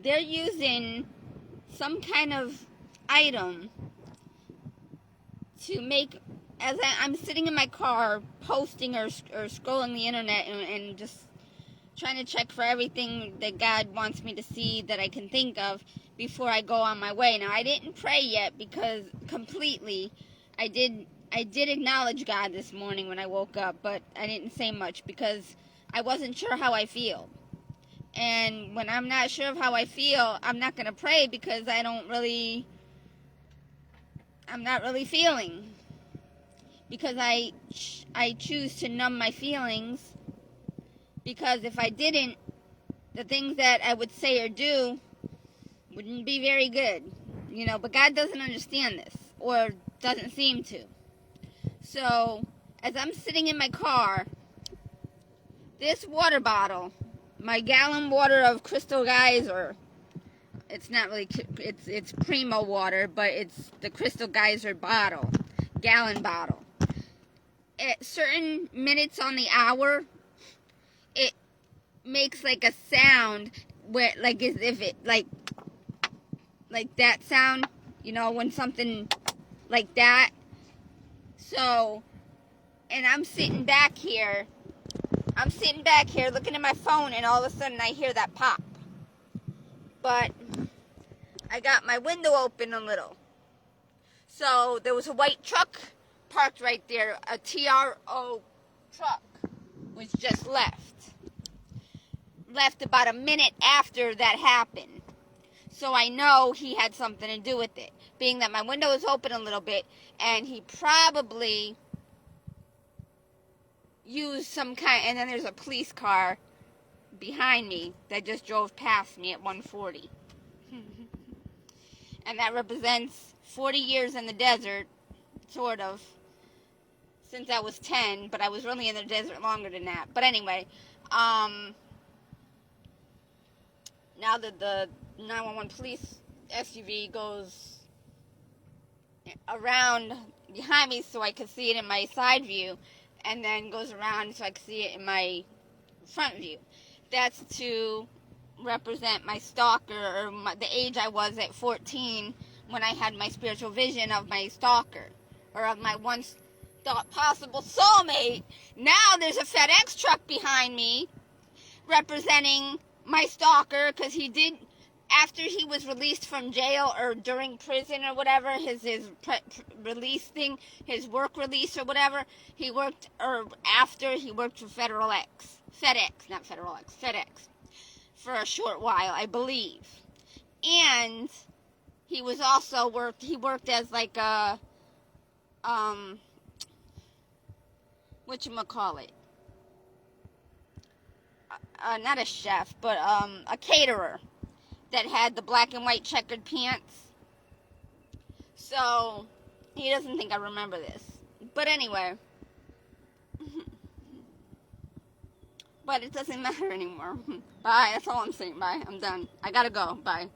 they're using some kind of item to make, as I'm sitting in my car posting or scrolling the internet and just trying to check for everything that God wants me to see that I can think of before I go on my way. Now, I didn't pray yet because completely I did acknowledge God this morning when I woke up, but I didn't say much because I wasn't sure how I feel. And when I'm not sure of how I feel, I'm not going to pray because I'm not really feeling. Because I choose to numb my feelings. Because if I didn't, the things that I would say or do wouldn't be very good. But God doesn't understand this, or doesn't seem to. So, as I'm sitting in my car, this water bottle, my gallon water of Crystal Geyser, it's not really, it's Primo water, but it's the Crystal Geyser bottle, gallon bottle. At certain minutes on the hour, it makes like a sound where, like, as if it, like that sound, when something like that. So, and I'm sitting back here looking at my phone, and all of a sudden I hear that pop. But I got my window open a little. So there was a white truck parked right there, a TRO truck, which just left about a minute after that happened. So I know he had something to do with it, being that my window was open a little bit, and he probably used some kind, and then there's a police car behind me that just drove past me at 140. And that represents 40 years in the desert, sort of, since I was 10, but I was really in the desert longer than that. But anyway, now that the 911 police SUV goes around behind me so I could see it in my side view, and then goes around so I could see it in my front view. That's to represent my stalker, or the age I was at 14 when I had my spiritual vision of my stalker, or of my once thought possible soulmate. Now there's a FedEx truck behind me representing my stalker, because he did, after he was released from jail or during prison or whatever, his release thing, his work release or whatever, he worked for FedEx for a short while, I believe. And he was also worked as like a, whatchamacallit, not a chef, but a caterer that had the black and white checkered pants. So he doesn't think I remember this. But anyway, but it doesn't matter anymore. Bye, that's all I'm saying. Bye, I'm done. I gotta go. Bye.